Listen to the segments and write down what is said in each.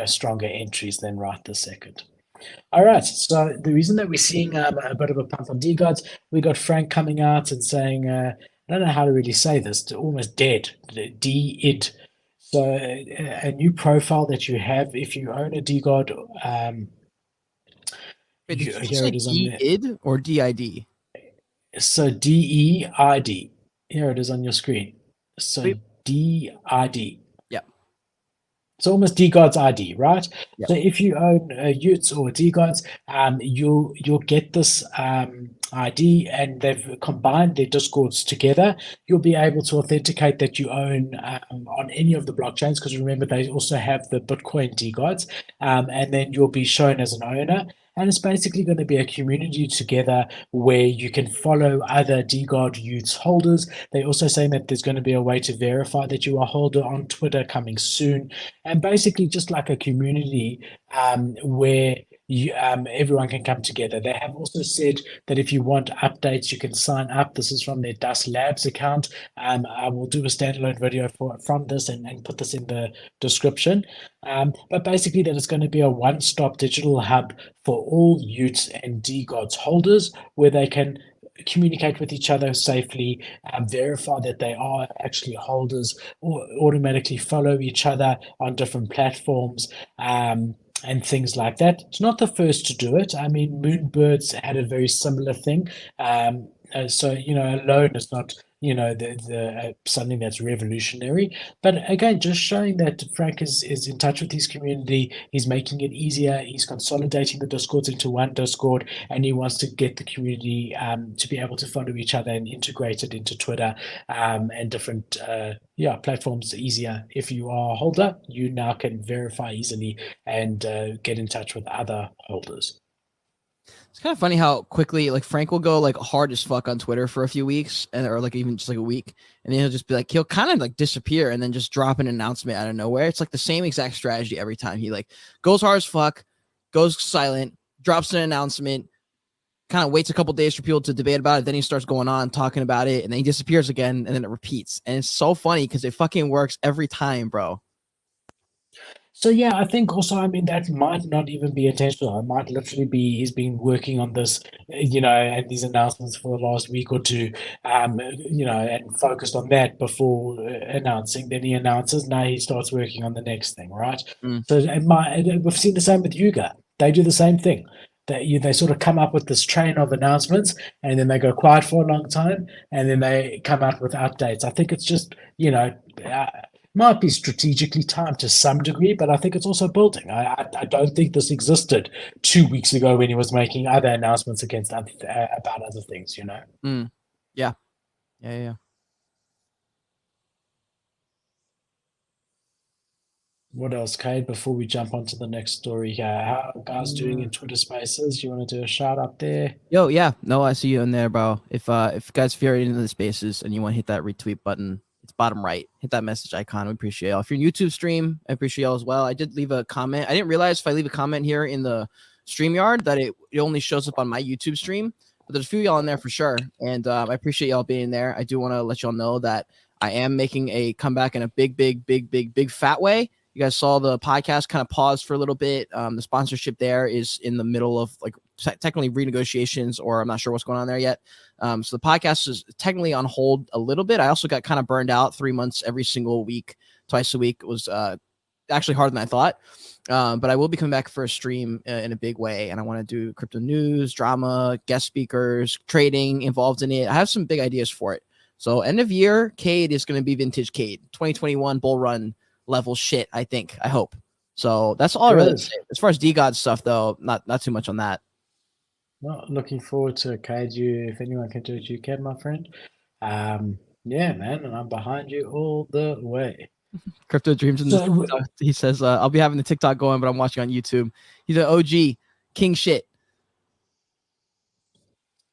stronger entries than right this second. All right. So the reason that we're seeing a bit of a pump on D gods, we got Frank coming out and saying, I don't know how to really say this, almost dead, D id. So a new profile that you have if you own a D god, Wait, did you just here say it is on there. D-ID or DID? So DEID. Here it is on your screen. So Sweet. DID. Yep. It's almost DGod's ID, right? Yep. So if you own Utes or DGods, you'll get this ID, and they've combined their discords together. You'll be able to authenticate that you own on any of the blockchains, because remember they also have the Bitcoin DGods, and then you'll be shown as an owner. And it's basically going to be a community together where you can follow other DGod Utes holders. They're also saying that there's going to be a way to verify that you are a holder on Twitter coming soon, and basically just like a community where everyone can come together. They have also said that if you want updates, you can sign up. This is from their Dust Labs account. I will do a standalone video from this and put this in the description. But basically, that it's going to be a one-stop digital hub for all Utes and DGods holders, where they can communicate with each other safely, verify that they are actually holders, or automatically follow each other on different platforms, and things like that. It's not the first to do it. I mean, Moonbirds had a very similar thing. So, alone is not, the something that's revolutionary. But again, just showing that Frank is in touch with his community. He's making it easier. He's consolidating the discords into one discord, and he wants to get the community to be able to follow each other and integrate it into Twitter, and different platforms easier. If you are a holder, you now can verify easily and get in touch with other holders. It's kind of funny how quickly like Frank will go like hard as fuck on Twitter for a few weeks, or like even just like a week, and then he'll just be like, he'll kind of like disappear and then just drop an announcement out of nowhere. It's like the same exact strategy every time. He like goes hard as fuck, goes silent, drops an announcement, kind of waits a couple days for people to debate about it, then he starts going on talking about it, and then he disappears again, and then it repeats. And it's so funny because it fucking works every time, bro. So yeah, I think also, I mean, that might not even be intentional. It might literally be he's been working on this, and these announcements for the last week or two, and focused on that before announcing. Then he announces, now he starts working on the next thing, right? Mm. So we've seen the same with Yuga. They do the same thing. They sort of come up with this train of announcements, and then they go quiet for a long time, and then they come out with updates. I think it's just, might be strategically timed to some degree, but I think it's also building. I don't think this existed 2 weeks ago when he was making other announcements about other things. Mm. Yeah. Yeah. What else, Cade? Before we jump onto the next story here, how are guys doing in Twitter Spaces? You want to do a shout out there? Yo, yeah. No, I see you in there, bro. If guys, if you're into the spaces and you want to hit that retweet button, it's bottom right. Hit that message icon. We appreciate y'all. If you're in YouTube stream, I appreciate y'all as well. I did leave a comment. I didn't realize if I leave a comment here in the StreamYard that it only shows up on my YouTube stream. But there's a few y'all in there for sure. And I appreciate y'all being there. I do want to let y'all know that I am making a comeback in a big fat way. You guys saw the podcast kind of pause for a little bit. The sponsorship there is in the middle of like technically renegotiations, or I'm not sure what's going on there yet. So the podcast is technically on hold a little bit. I also got kind of burned out 3 months every single week, twice a week. It was actually harder than I thought. But I will be coming back for a stream in a big way. And I want to do crypto news, drama, guest speakers, trading involved in it. I have some big ideas for it. So end of year, Cade is going to be vintage Cade, 2021 bull run level shit, I think. I hope. So that's all I really say. As far as DGod stuff, though, not too much on that. Well, looking forward to it, Cade. If anyone can do it, you can, my friend. Yeah, man, and I'm behind you all the way. Crypto Dreams in the he says, I'll be having the TikTok going, but I'm watching on YouTube. He's an OG king shit.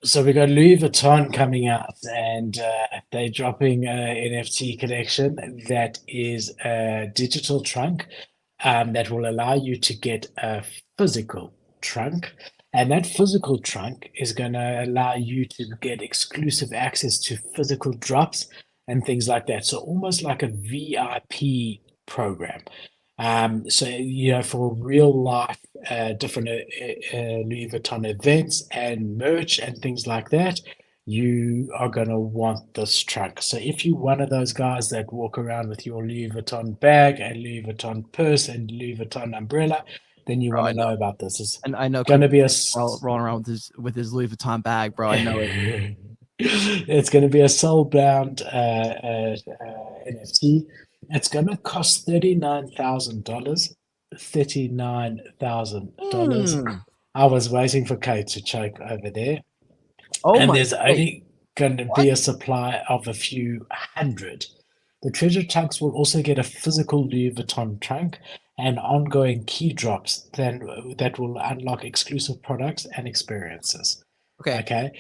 So we got Louis Vuitton coming out, and they're dropping an NFT collection that is a digital trunk that will allow you to get a physical trunk. And that physical trunk is going to allow you to get exclusive access to physical drops and things like that. So almost like a VIP program. So, for real life, different Louis Vuitton events and merch and things like that, you are going to want this trunk. So if you're one of those guys that walk around with your Louis Vuitton bag and Louis Vuitton purse and Louis Vuitton umbrella, then you Bro, want I to know. know about this. It's And I know going to be a rolling around with his Louis Vuitton bag, bro. I know it. it's going to be a soul-bound NFT. It's going to cost $39,000. $39,000. Hmm. I was waiting for Kate to choke over there. Oh And my, there's wait, only going to what? be a supply of a few hundred. The treasure trunks will also get a physical Louis Vuitton trunk and ongoing key drops that will unlock exclusive products and experiences. Okay. Okay.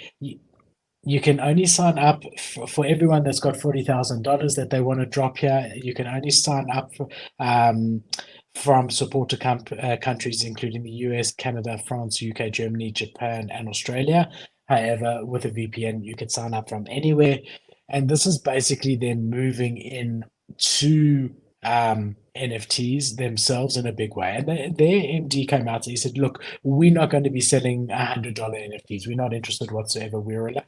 You can only sign up for everyone that's got $40,000 that they want to drop here. You can only sign up from supporter countries, including the US, Canada, France, UK, Germany, Japan, and Australia. However, with a VPN, you can sign up from anywhere. And this is basically them moving in to NFTs themselves in a big way. And their MD came out and he said, look, we're not going to be selling $100 NFTs. We're not interested whatsoever. We're a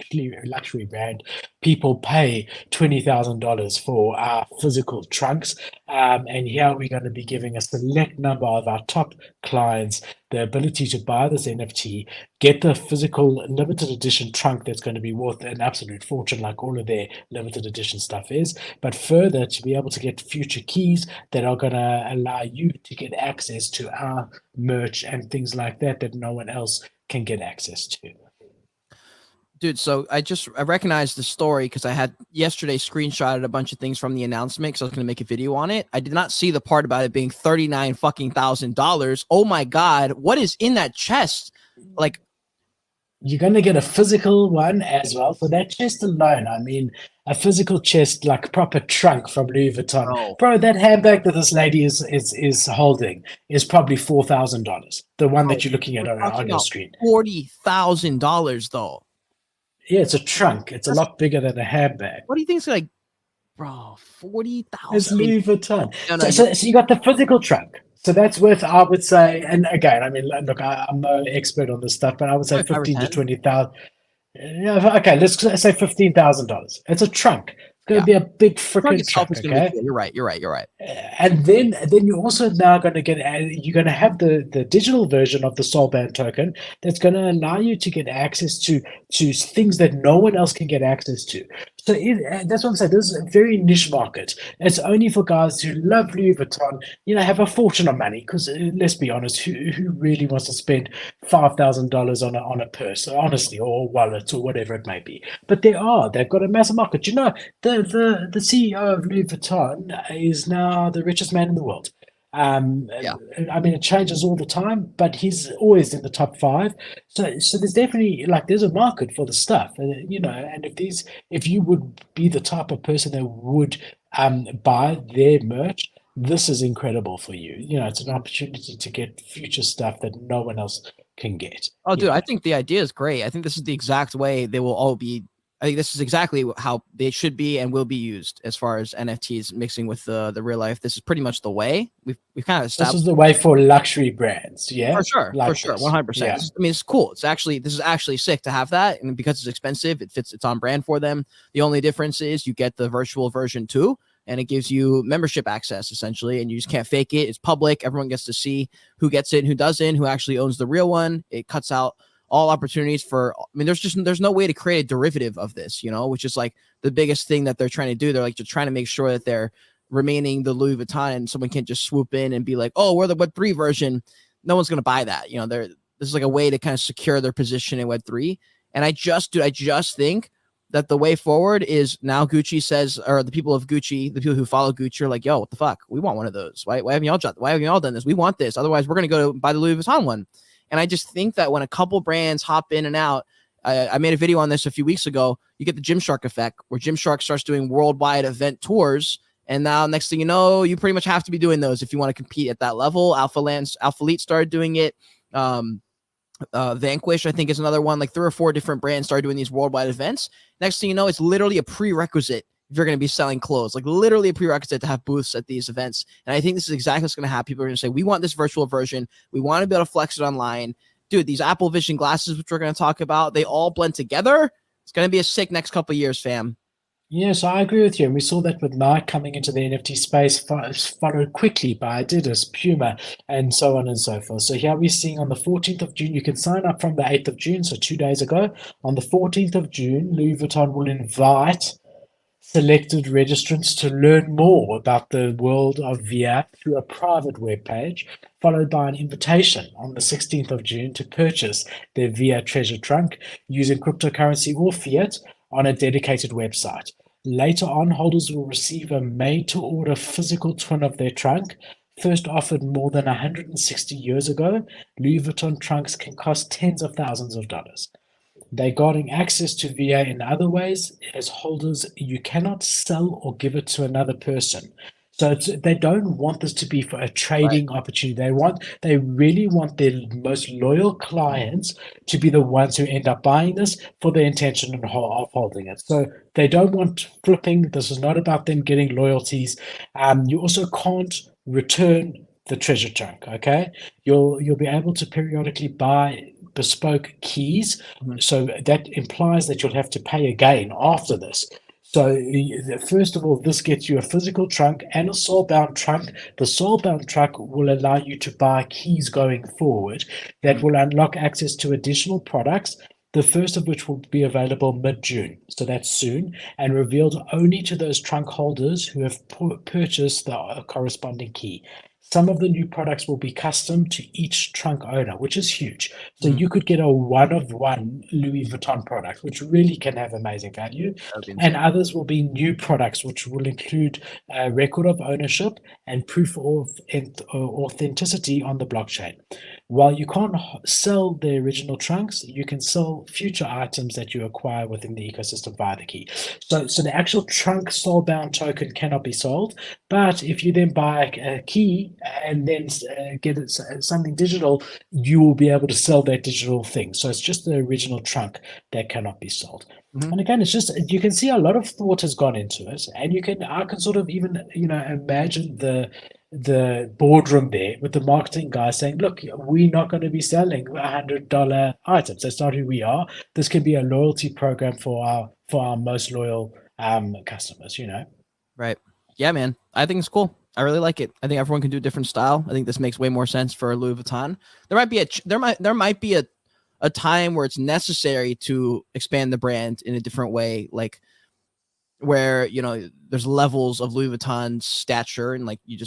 luxury brand. People pay $20,000 for our physical trunks. And here we're going to be giving a select number of our top clients the ability to buy this NFT, get the physical limited edition trunk that's going to be worth an absolute fortune, like all of their limited edition stuff is, but further to be able to get future keys that are going to allow you to get access to our merch and things like that that no one else can get access to. Dude, so I recognized the story because I had yesterday screenshotted a bunch of things from the announcement because I was going to make a video on it. I did not see the part about it being $39,000. Oh my God. What is in that chest? Like, you're going to get a physical one as well. For that chest alone, I mean, a physical chest, like proper trunk from Louis Vuitton. Bro, that handbag that this lady is holding is probably $4,000. The one that you're looking at on your screen. $40,000 though. Yeah, it's a trunk. It's a lot bigger than a handbag. What do you think is like, bro, 40,000? It's Louis Vuitton. No, So you got the physical trunk. So that's worth, I would say, and again, I mean, look, I'm no expert on this stuff, but I would say 15 to 20,000. Yeah, okay, let's say $15,000. It's a trunk. It's going to be a big freaking trunk. Okay, you're right. And then you're also now going to get, you're going to have the digital version of the Soulband token that's going to allow you to get access to things that no one else can get access to. So that's what I'm saying. This is a very niche market. It's only for guys who love Louis Vuitton, have a fortune of money. Because let's be honest, who really wants to spend $5,000 on a purse, honestly, or wallet or whatever it may be? But they've got a massive market. The CEO of Louis Vuitton is now the richest man in the world. I mean, it changes all the time, but he's always in the top 5. So there's definitely there's a market for the stuff, and if you would be the type of person that would buy their merch, this is incredible for you. It's an opportunity to get future stuff that no one else can get. Oh, dude, I think the idea is great. I think this is the exact way they will all be. I think this is exactly how they should be and will be used as far as NFTs mixing with the real life. This is pretty much the way we've kind of established. This is the way for luxury brands, yeah, for sure, 100%. Yeah. I mean, it's cool. This is actually sick to have that, and because it's expensive, it's on brand for them. The only difference is you get the virtual version too, and it gives you membership access essentially, and you just can't fake it. It's public. Everyone gets to see who gets it and who doesn't, who actually owns the real one. It cuts out all opportunities for, I mean, there's no way to create a derivative of this, which is like the biggest thing that they're trying to do. They're like just trying to make sure that they're remaining the Louis Vuitton, and someone can't just swoop in and be like, oh, we're the Web3 version. No one's going to buy that. This is like a way to kind of secure their position in Web3. And I just think that the way forward is now Gucci says, or the people of Gucci, the people who follow Gucci are like, yo, what the fuck? We want one of those. Why haven't y'all done this? We want this. Otherwise we're going to go buy the Louis Vuitton one. And I just think that when a couple brands hop in and out, I made a video on this a few weeks ago, you get the Gymshark effect, where Gymshark starts doing worldwide event tours. And now next thing you know, you pretty much have to be doing those if you want to compete at that level. Alpha Elite started doing it. Vanquish, I think, is another one. Like 3 or 4 different brands started doing these worldwide events. Next thing you know, it's literally a prerequisite if you're going to be selling clothes, like literally a prerequisite to have booths at these events. And I think this is exactly what's going to happen. People are going to say, we want this virtual version. We want to be able to flex it online. Dude, these Apple Vision glasses, which we're going to talk about, they all blend together. It's going to be a sick next couple of years, fam. Yes, I agree with you. And we saw that with Nike coming into the NFT space, followed quickly by Adidas, Puma, and so on and so forth. So here we're seeing on the 14th of June, you can sign up from the 8th of June, so 2 days ago. On the 14th of June, Louis Vuitton will invite selected registrants to learn more about the world of VR through a private webpage, followed by an invitation on the 16th of June to purchase their VR treasure trunk using cryptocurrency or fiat on a dedicated website. Later on, holders will receive a made-to-order physical twin of their trunk. First offered more than 160 years ago, Louis Vuitton trunks can cost tens of thousands of dollars. They're getting access to VA in other ways. As holders, you cannot sell or give it to another person. So they don't want this to be for a trading opportunity. They really want their most loyal clients to be the ones who end up buying this for the intention of holding it. So they don't want flipping. This is not about them getting loyalties. You also can't return the treasure trunk. Okay, you'll be able to periodically buy bespoke keys. So that implies that you'll have to pay again after this. So first of all, this gets you a physical trunk and a soul-bound trunk. The soul-bound trunk will allow you to buy keys going forward that will unlock access to additional products, the first of which will be available mid-June. So that's soon, and revealed only to those trunk holders who have purchased the corresponding key. Some of the new products will be custom to each trunk owner, which is huge. So you could get a one-of-one Louis Vuitton product, which really can have amazing value. And others will be new products, which will include a record of ownership and proof of authenticity on the blockchain. While you can't sell the original trunks, you can sell future items that you acquire within the ecosystem via the key. So the actual trunk soul-bound token cannot be sold, but if you then buy a key and then get it, something digital, you will be able to sell that digital thing. So it's just the original trunk that cannot be sold. And again, it's just, you can see a lot of thought has gone into it, and I can sort of even imagine the boardroom there with the marketing guy saying, look, we're not going to be selling $100 items. That's not who we are. This can be a loyalty program for our most loyal customers, Right. Yeah, man. I think it's cool. I really like it. I think everyone can do a different style. I think this makes way more sense for Louis Vuitton. There might be a time where it's necessary to expand the brand in a different way, like where there's levels of Louis Vuitton's stature, and like you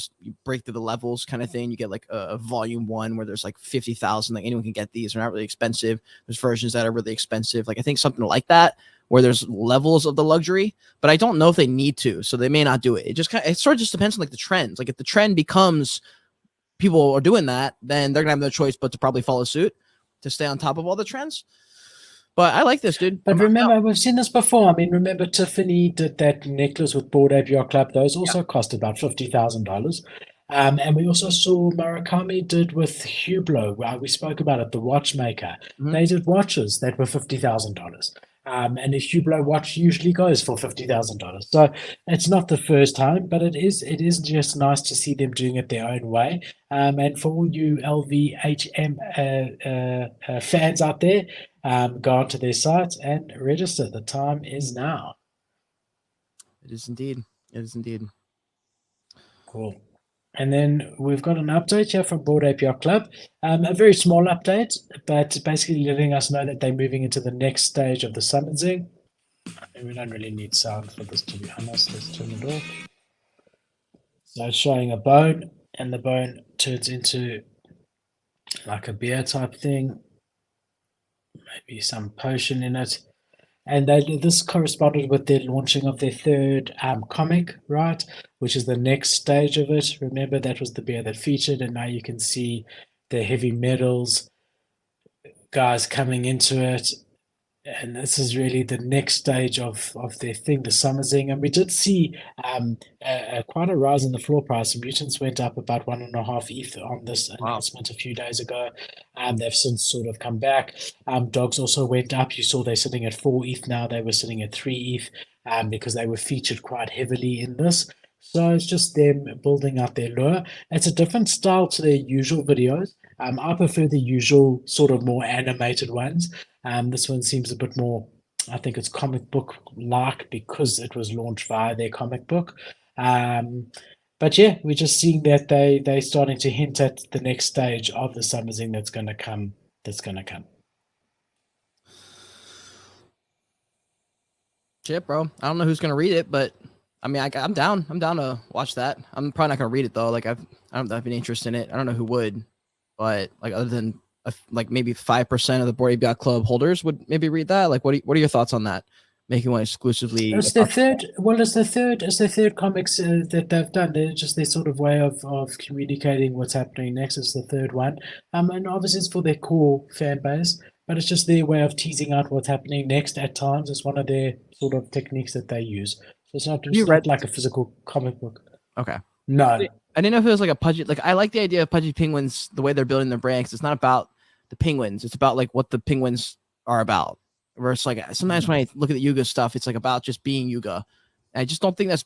break through the levels kind of thing. You get like a volume 1 where there's like 50,000, like anyone can get these. They're not really expensive. There's versions that are really expensive. Like I think something like that where there's levels of the luxury, but I don't know if they need to, so they may not do it. It sort of just depends on like the trends. Like if the trend becomes people are doing that, then they're gonna have no choice but to probably follow suit to stay on top of all the trends. But I like this, dude. But remember, we've seen this before. I mean, remember Tiffany did that necklace with Bored Ape Yacht Club. Those also cost about $50,000. And we also saw Murakami did with Hublot. We spoke about it, the watchmaker. They did watches that were $50,000. And a Hublot watch usually goes for $50,000. So it's not the first time, but it is just nice to see them doing it their own way. And for all you LVHM fans out there, go onto their site and register. The time is now. It is indeed. It is indeed. Cool. And then we've got an update here from Bored Ape Yacht Club. A very small update, but basically letting us know that they're moving into the next stage of the summoning. And we don't really need sound for this, to be honest. Let's turn it off. So it's showing a bone, and the bone turns into like a beer type thing. Maybe some potion in it. And this corresponded with their launching of their third comic, right? Which is the next stage of it. Remember, that was the beer that featured, and now you can see the heavy metals guys coming into it. And this is really the next stage of their thing, the summoning. And we did see quite a rise in the floor price. Mutants went up about 1.5 ETH on this announcement a few days ago. They've since sort of come back. Dogs also went up. You saw they're sitting at 4 ETH now. They were sitting at 3 ETH. because they were featured quite heavily in this. So it's just them building out their lure. It's a different style to their usual videos. I prefer the usual sort of more animated ones. This one seems a bit more, I think it's comic book like because it was launched via their comic book. Um, but yeah, we're just seeing that they're starting to hint at the next stage of the summer zing that's going to come. That's going to come. Shit, bro. I don't know who's gonna read it, but I mean, I'm down. I'm down to watch that. I'm probably not gonna read it though. Like I don't have any interest in it. I don't know who would, but like other than like maybe 5% of the Board Ape Yacht Club holders would maybe read that. Like, what are your thoughts on that? Making one exclusively. It's the third. Well, it's the third comics that they've done. They're just their sort of way of communicating what's happening next. It's the third one. And obviously it's for their core fan base, but it's just their way of teasing out what's happening next. At times, it's one of their sort of techniques that they use. So You it's read? not like a physical comic book. Okay. No. I didn't know if it was like a pudgy. Like I like the idea of pudgy penguins, the way they're building their brand. 'Cause it's not about the penguins. It's about like what the penguins are about. Versus like sometimes when I look at the Yuga stuff, it's like about just being Yuga. I just don't think that's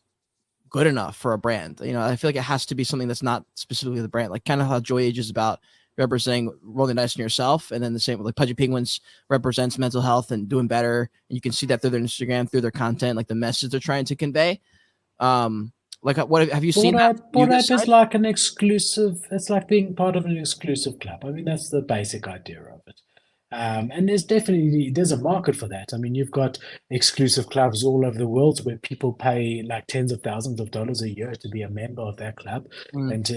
good enough for a brand. You know, I feel like it has to be something that's not specifically the brand. Like kind of how Joy Age is about representing rolling dice on yourself, and then the same with like Pudgy Penguins represents mental health and doing better. And you can see that through their Instagram, through their content, like the message they're trying to convey. Like what have you seen that Bored Yuga Ape is side? like an exclusive. It's like being part of an exclusive club. I mean, that's the basic idea of it. And there's a market for that. I mean, you've got exclusive clubs all over the world where people pay like tens of thousands of dollars a year to be a member of that club, Mm. and to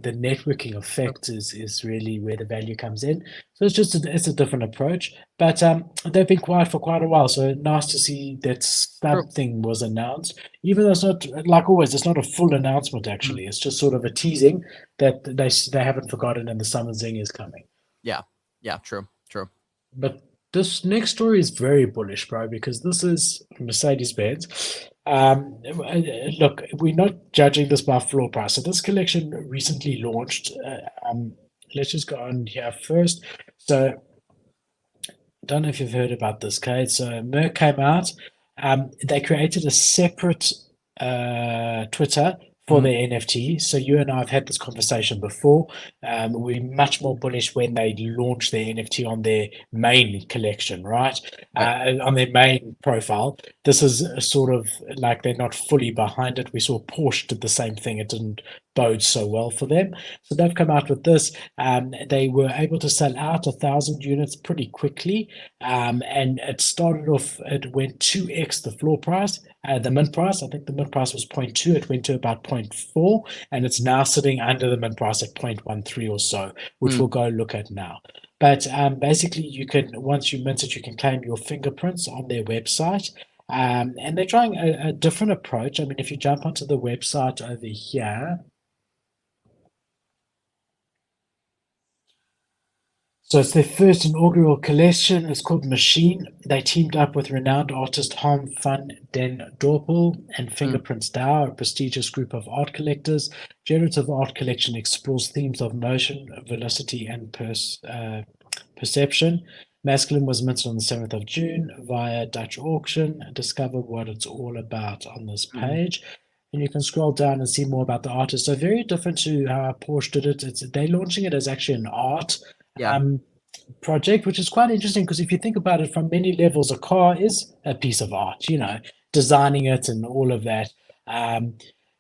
the networking effect is really where the value comes in. So it's a different approach, but they've been quiet for quite a while. So nice to see that True. something was announced, even though it's not like always. It's not a full announcement Mm. actually. It's just sort of a teasing that they haven't forgotten, and the summer zing is coming. Yeah. Yeah. True. True. But this next story is very bullish, bro, because this is Mercedes-Benz. Look, we're not judging this by floor price. So this collection recently launched. Let's just go on here first. So I don't know if you've heard about this, Kate. So Merck came out. They created a separate Twitter for Mhm. their NFT. So you and I have had this conversation before. We're much more bullish when they launch their NFT on their main collection, right? Right. On their main profile. This is a sort of like they're not fully behind it. We saw Porsche did the same thing. It didn't bode so well for them. So they've come out with this. They were able to sell out 1,000 units pretty quickly. And it started off, it went 2x the floor price. The mint price, I think the mint price was zero point 0.2. It went to about 0.4, and it's now sitting under the mint price at 0.13 or so, which Mm. we'll go look at now. But basically, you can once you mint it, you can claim your fingerprints on their website. And they're trying a different approach. I mean, if you jump onto the website over here, so it's their first inaugural collection. It's called Machine. They teamed up with renowned artist Harm van den Dorpel and Mm. Fingerprints DAO, a prestigious group of art collectors. Generative art collection explores themes of motion, velocity, and perception. Masculine was minted on the 7th of June via Dutch auction. Discover what it's all about on this Mm. page. And you can scroll down and see more about the artist. So very different to how Porsche did it. They're launching it as actually an art Yeah. um, project, which is quite interesting because if you think about it from many levels, a car is a piece of art, designing it and all of that. Um,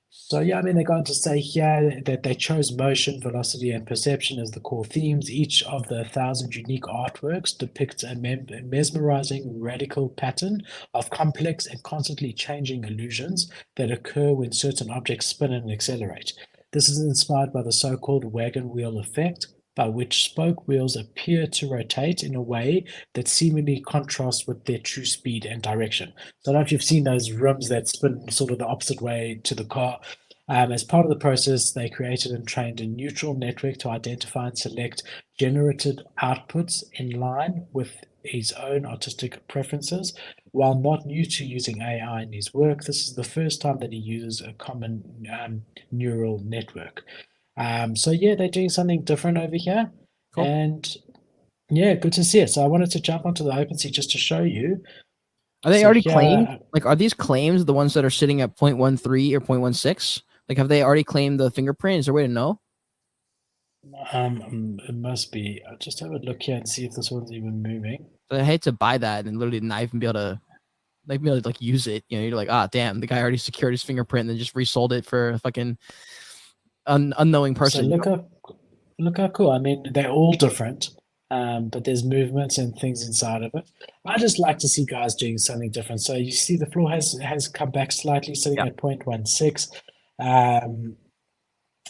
so yeah, I mean, they're going to say here that they chose motion, velocity, and perception as the core themes. Each of the 1,000 unique artworks depicts a mesmerizing, radical pattern of complex and constantly changing illusions that occur when certain objects spin and accelerate. This is inspired by the so-called wagon wheel effect, by which spoke wheels appear to rotate in a way that seemingly contrasts with their true speed and direction. So I don't know if you've seen those rims that spin sort of the opposite way to the car. As part of the process, they created and trained a neutral network to identify and select generated outputs in line with his own artistic preferences. While not new to using AI in his work, this is the first time that he uses a common neural network. So yeah, they're doing something different over here, Cool. and yeah, good to see it. So I wanted to jump onto the OpenSea just to show you. Are they So already here, claimed? Like, are these claims the ones that are sitting at 0.13 or 0.16? Like, have they already claimed the fingerprint? Is there a way to know? it must be. I'll just have a look here and see if this one's even moving. So I hate to buy that and literally not even be able to like use it. You know, you're like, ah, damn, the guy already secured his fingerprint and then just resold it for a fucking unknowing person. So look how cool. I mean, they're all different, but there's movements and things inside of it. I just like to see guys doing something different. So you see the floor has come back slightly, sitting Yeah. at 0.16.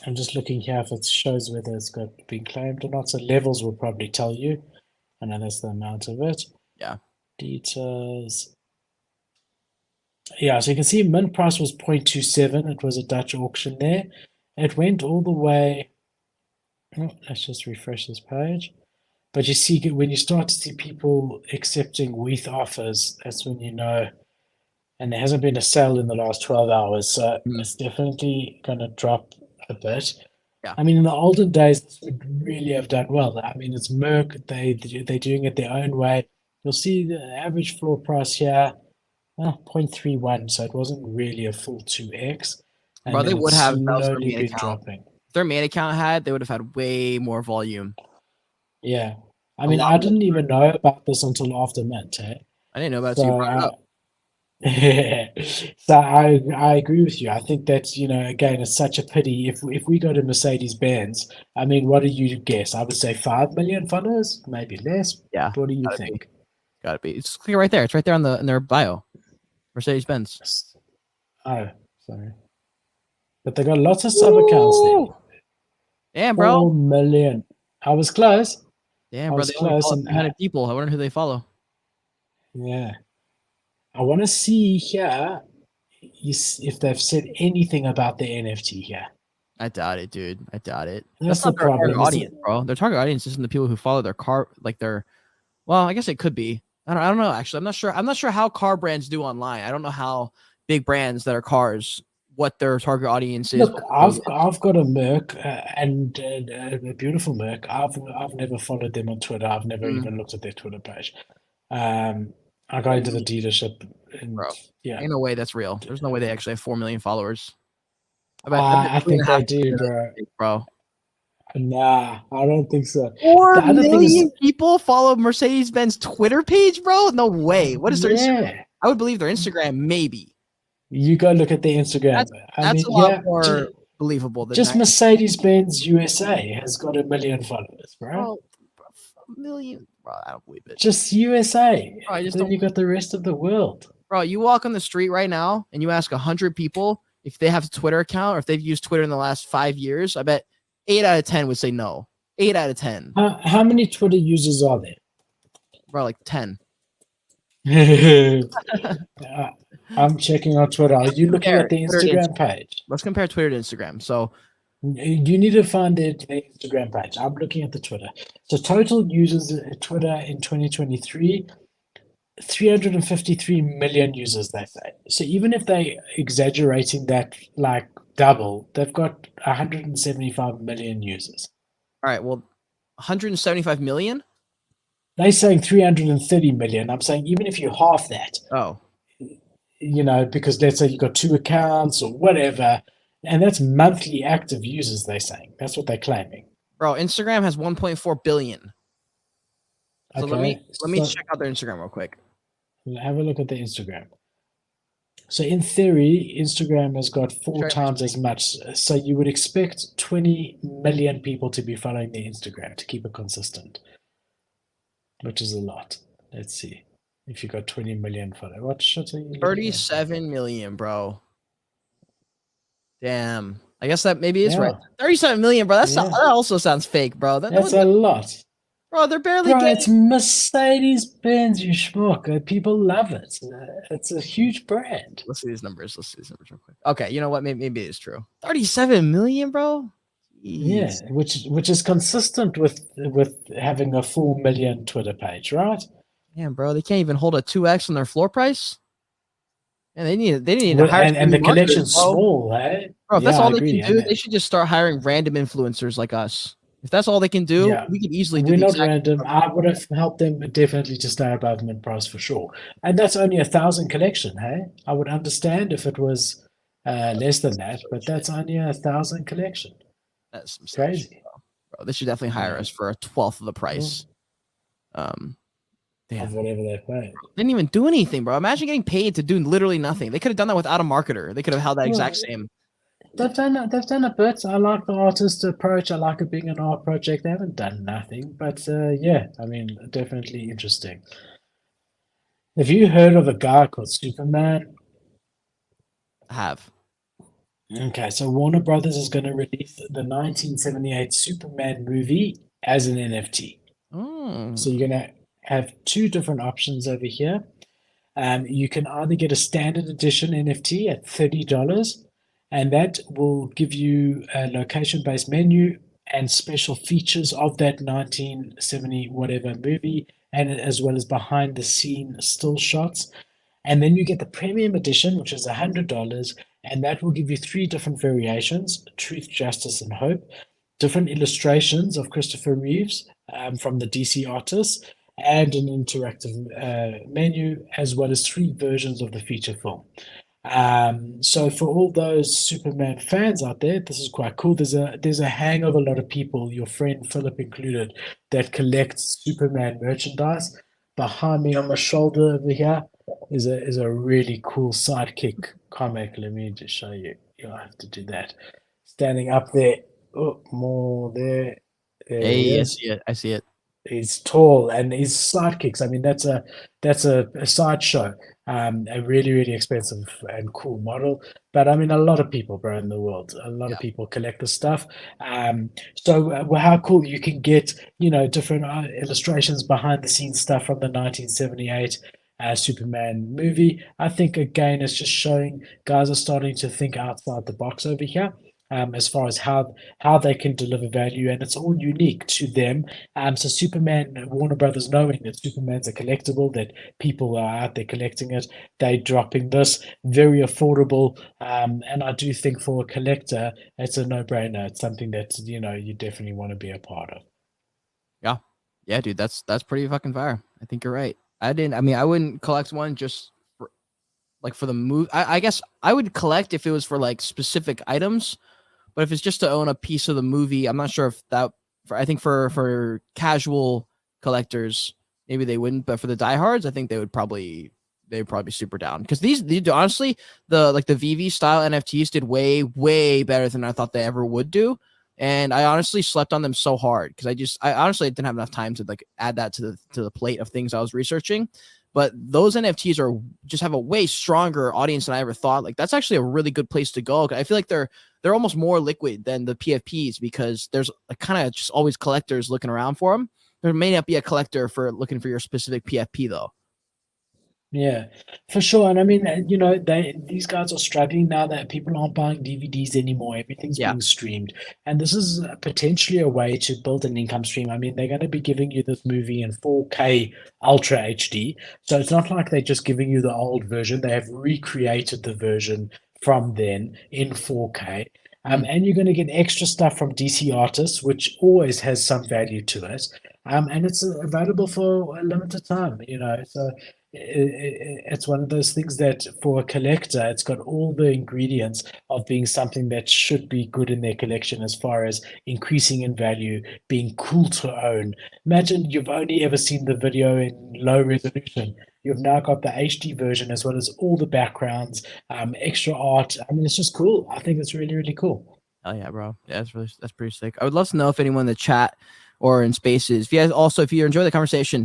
I'm just looking here if it shows whether it's got been claimed or not. So levels will probably tell you. I know that's the amount of it. Yeah. Details. Yeah, so you can see mint price was 0.27. It was a Dutch auction there. It went all the way. Oh, let's just refresh this page. But you see, when you start to see people accepting WETH offers, that's when you know. And there hasn't been a sale in the last 12 hours, so it's definitely going to drop a bit. Yeah. I mean, in the olden days, this would really have done well. I mean, it's Merc. They're doing it their own way. You'll see the average floor price here, 0.31, so it wasn't really a full 2x. And Bro, they then would it's have if that was their slowly main been account. dropping. If their main account had, they would have had way more volume. Yeah. I mean, I didn't even know about this until after mint, eh? I didn't know about it until you brought it up. So I agree with you. I think that's, again, it's such a pity. If we go to Mercedes-Benz, I mean, what do you guess? I would say 5 million followers, maybe less. Yeah. What do you think? Gotta be. It's clear right there. It's right there in their bio. Mercedes-Benz. Oh, sorry. But they got lots of sub accounts there. Damn, bro. 4 million. I was close. Damn, bro. They only follow 300 people. I wonder who they follow. Yeah. I want to see here if they've said anything about the NFT here. I doubt it, dude. I doubt it. That's the problem. Their target audience, bro. Their target audience isn't the people who follow their car, like their. Well, I guess it could be. I don't know. Actually, I'm not sure. I'm not sure how car brands do online. I don't know how big brands that are cars, what their target audience is. Look, I've got a Merc and a beautiful Merc. I've never followed them on Twitter. I've never even looked at their Twitter page. I go into the dealership and bro, yeah, ain't no way that's real. There's no way they actually have 4 million followers. I think they do, bro. Nah, I don't think so. 4 million people follow Mercedes-Benz Twitter page, bro? No way. What is their Instagram? I would believe their Instagram, maybe. You go look at their Instagram. That's a lot more believable than just Mercedes-Benz USA has got 1 million followers, bro. A million? Bro, I don't believe it. Just USA. Bro, then you got the rest of the world. Bro, you walk on the street right now and you ask 100 people if they have a Twitter account or if they've used Twitter in the last 5 years. I bet 8 out of 10 would say no. 8 out of 10. How many Twitter users are there? Bro, like 10. I'm checking on Twitter. Are you looking at the Instagram page? Let's compare Twitter to Instagram. So you need to find the Instagram page. I'm looking at the Twitter. So total users Twitter in 2023, 353 million users, they say. So even if they exaggerating that like double, they've got 175 million users. All right, well, 175 million? They're saying 330 million. I'm saying even if you half that. Oh. Because let's say you've got 2 accounts or whatever, and that's monthly active users, they're saying. That's what they're claiming. Bro, Instagram has 1.4 billion. So okay. let me check out their Instagram real quick. Have a look at the Instagram. So in theory, Instagram has got 4 times as much. So you would expect 20 million people to be following their Instagram to keep it consistent, which is a lot. Let's see. If you got 20 million followers, what shit are you? 37 million, bro. Damn. I guess that maybe is right. 37 million, bro. That also sounds fake, bro. That's a lot. Bro, they're barely getting... it's Mercedes-Benz, you schmuck. People love it. It's a huge brand. Let's see these numbers. Real quick. Okay, you know what? Maybe it is true. 37 million, bro? Jeez. Yeah, which is consistent with having a 4 million Twitter page, right? Damn, bro, they can't even hold a 2x on their floor price. And they need to hire. And the connection's small, eh? Bro, if that's all they can do, they should just start hiring random influencers like us. If that's all they can do, Yeah, we could easily do we're the not exact. random. I would have helped them definitely to stay above mid price for sure. And that's only 1,000 collection, hey? I would understand if it was less than that, So but shit. that's only 1,000 collection. That's some sad shit, Crazy. bro. They should definitely hire Yeah. us for a 12th of the Well, price. Um, of damn. whatever they paid. Didn't even do anything, bro. Imagine getting paid to do literally nothing. They could have done that without a marketer. They could have held that Well, exact same. they've done a bit. I like the artist approach. I like it being an art project. They haven't done nothing, but yeah, I mean, definitely interesting. Have you heard of a guy called Superman? Have. Okay, so Warner Brothers is going to release the 1978 Superman movie as an NFT. Oh, So you're going to have two different options over here. You can either get a standard edition NFT at $30, and that will give you a location-based menu and special features of that 1970 whatever movie, and as well as behind the scene still shots. And then you get the premium edition, which is $100, and that will give you three different variations: truth, justice, and hope, different illustrations of Christopher Reeves from the DC artists, and an interactive menu, as well as three versions of the feature film. So for all those Superman fans out there, this is quite cool. There's a hang of a lot of people, your friend Philip included, that collects Superman merchandise. Behind me on my shoulder over here is a really cool sidekick comic. Let me just show you. You'll have to do that. Standing up there, oh, more there. There he hey, I is. see it. I see it. He's tall and his sidekicks. I mean, that's a sideshow. A really, really expensive and cool model. But I mean, a lot of people, bro, in the world, a lot Yeah. of people collect this stuff. So how cool you can get, different illustrations, behind the scenes stuff from the 1978 Superman movie. I think again, it's just showing guys are starting to think outside the box over here. As far as how they can deliver value, and it's all unique to them. So Superman, Warner Brothers, knowing that Superman's a collectible, that people are out there collecting it, they dropping this very affordable. And I do think for a collector, it's a no-brainer. It's something that you definitely want to be a part of. Yeah. Yeah, dude. That's pretty fucking fire. I think you're right. I mean, I wouldn't collect one just for, like for the move. I guess I would collect if it was for like specific items. But if it's just to own a piece of the movie, I'm not sure if that. I think for casual collectors, maybe they wouldn't. But for the diehards, I think they would probably be super down because these honestly the VV style NFTs did way better than I thought they ever would do. And I honestly slept on them so hard because I honestly didn't have enough time to like add that to the plate of things I was researching. But those NFTs just have a way stronger audience than I ever thought. Like that's actually a really good place to go. I feel like they're almost more liquid than the PFPs because there's like kind of just always collectors looking around for them. There may not be a collector for looking for your specific PFP though. Yeah, for sure. And I mean, these guys are struggling now that people aren't buying DVDs anymore. Everything's Yeah. being streamed, and this is potentially a way to build an income stream. I mean, they're going to be giving you this movie in 4K Ultra HD, so it's not like they're just giving you the old version. They have recreated the version from then in 4K. Mm. And you're going to get extra stuff from DC artists, which always has some value to it. And it's available for a limited time, so it's one of those things that for a collector, it's got all the ingredients of being something that should be good in their collection as far as increasing in value, being cool to own. Imagine you've only ever seen the video in low resolution. You've now got the HD version as well as all the backgrounds, extra art. I mean, it's just cool. I think it's really, really cool. Oh yeah, bro. Yeah, that's pretty sick. I would love to know if anyone in the chat or in spaces, if you enjoy the conversation,